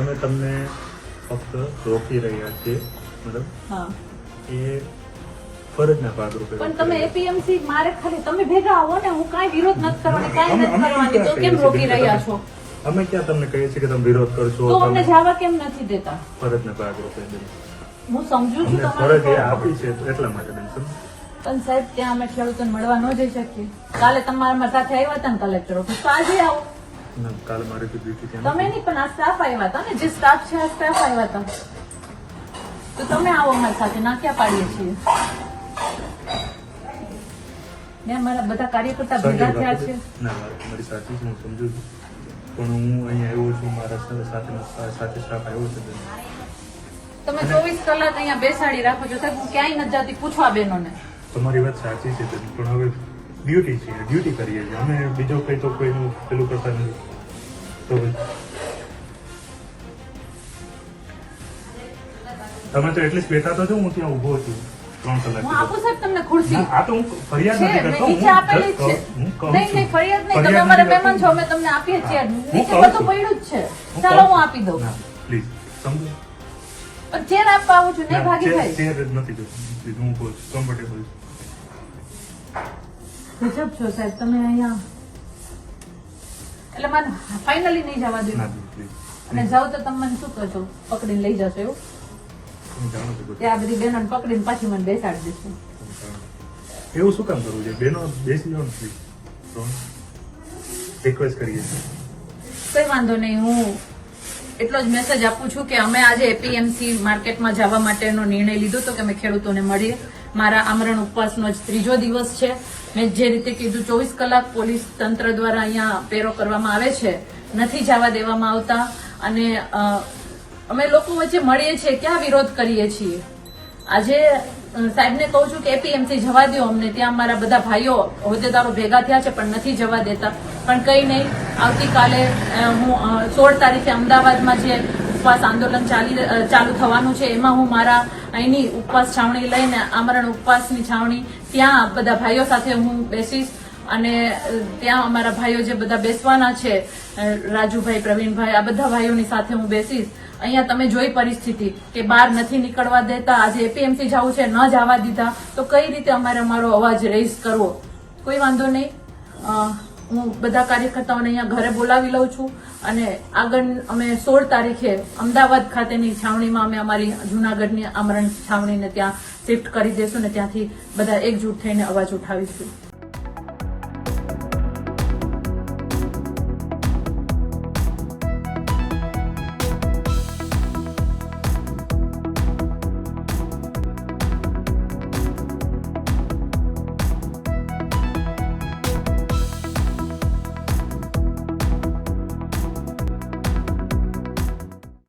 અમે તમને ફક્ત રોકી રહ્યા છીએ, મતલબ હા એ ફરજના ભાગરૂપે. પણ તમે એપીએમસી મારે ખાલી તમે ભેગા આવો ને, હું કાંઈ વિરોધ નથી કરવાની, કાંઈ નથી કરવાની, તો કેમ રોકી રહ્યા છો? અમે ક્યાં તમને કહીએ છીએ કે તમે વિરોધ કરશો? તો અમને જવા કેમ નથી દેતા? ફરજના ભાગરૂપે હું સમજુ છું અમને તમારી ફરજ એ આપી છે એટલા માટે બેન. સમજો? પણ સાહેબ ત્યાં અમે ખેડૂતોને મળવા ન જઈ શકીએ. કાલે તમારા સાથે આવ્યા હતા ને કલેક્ટર ઓફિસ, તો આજે આવો. ના, કાલે મારી તો ડ્યુટી ત્યાં તમે નહીં, પણ આ સ્ટાફ આવ્યા હતા ને, જે સ્ટાફ છે આ સ્ટાફ આવ્યા હતા, તો તમે આવો અમારી સાથે, ના ક્યાં પાડીએ છીએ. ને અમારા બધા કાર્યકર્તા ભેગા થયા છે. ના, મારી સાચી છે, હું સમજુ છું, પણ હું અહીંયા આવ્યો છું, મારા સાથે સ્ટાફ આવ્યો છે બેન. તમે 24 કલાક અહીંયા બેસાડી રાખો છો, સાહેબ હું ક્યાંય નથી જતી પૂછવા બહેનોને. તમારી વાત સાચી છે બેન, પણ હવે ડ્યુટી છે, ડ્યુટી કરીએ છીએ અમે, બીજો કઈ તો કોઈનું પેલું કરતા નથી. તો તમે તો એટલીસ્ટ બેઠા તો છો, હું ત્યાં ઊભો છું 3 કલાક. હું આપું સાહેબ તમને ખુરશી. આ તો હું ફરિયાદ છે નથી મેં કરતો, નીચે આપેલી જ છે. હું કહું નહીં છું. નહીં ફરિયાદ નહીં, તમે ફરિયાદ અમારા નથી મહેમાન કરતો. છો, અમે તમને આપીએ છીએ. નીચે કહું બધું છું. પડ્યું જ છે, હું ચાલો કહું હું છું. આપી દઉં. ના, પ્લીઝ સમજો. પણ ચેર આપવા આવું છું, નહીં ભાગી જાય. ચેર જ નથી જોતું, પ્લીઝ હું કહું છું, કમ્ફર્ટેબલ છું. ગજબ છો સાહેબ તમે અહીંયા. એટલે મને ફાઇનલી નહીં જવા દો. ના પ્લીઝ. અને જાઓ તો તમે મને શું કરશો? પકડીને લઈ જશો એવું? હું જાણું છું બધું. ત્યાં બધી બહેનોને પકડીને પાછી મને બેસાડી દેશો. એવું શું કામ કરવું છે? બેનો બેસી જાઓ ને પ્લીઝ, રિક્વેસ્ટ કરીએ છીએ. કઈ વાંધો નહીં, હું એટલો જ મેસેજ આપું છું કે અમે આજે એપીએમસી માર્કેટમાં જવા માટેનો નિર્ણય લીધો હતો કે અમે ખેડૂતોને મળીએ. મારા આમરણ ઉપવાસનો જ 3જો દિવસ છે. મેં જે રીતે કીધું 24 કલાક પોલીસ તંત્ર દ્વારા અહીંયા પેરો કરવામાં આવે છે, નથી જવા દેવામાં આવતા, અને અમે લોકો વચ્ચે મળીએ છીએ, ક્યાં વિરોધ કરીએ છીએ. આજે સાહેબને કહું છું કે એપીએમસી જવા દો અમને, ત્યાં મારા બધા ભાઈઓ હોદ્દેદારો ભેગા થયા છે પણ નથી જવા દેતા. પણ કંઈ નહીં, આવતીકાલે હું 16 તારીખે અમદાવાદમાં જે ઉપવાસ આંદોલન ચાલુ થવાનું છે, એમાં હું મારા અહીંની ઉપવાસ છાવણી લઈને આમરણ ઉપવાસની છાવણી ત્યાં બધા ભાઈઓ સાથે હું બેસીશ, અને ત્યાં અમારા ભાઈઓ જે બધા બેસવાના છે, રાજુભાઈ, પ્રવીણભાઈ, આ બધા ભાઈઓની સાથે હું બેસીશ. અહીંયા તમે જોઈ પરિસ્થિતિ કે બહાર નથી નીકળવા દેતા, આજે એપીએમસી જવું છે, ન જવા દીધા, તો કઈ રીતે અમારે અમારો અવાજ રેઇઝ કરવો? કોઈ વાંધો નહીં, હું બધા કાર્યકર્તાઓને અહીંયા ઘરે બોલાવી લઉં છું, અને આગળ અમે 16 તારીખે અમદાવાદ ખાતેની છાવણીમાં અમે અમારી જૂનાગઢની આમરણ છાવણીને ત્યાં શિફ્ટ કરી દેશું, ને ત્યાંથી બધા એકજૂટ થઈને અવાજ ઉઠાવીશું.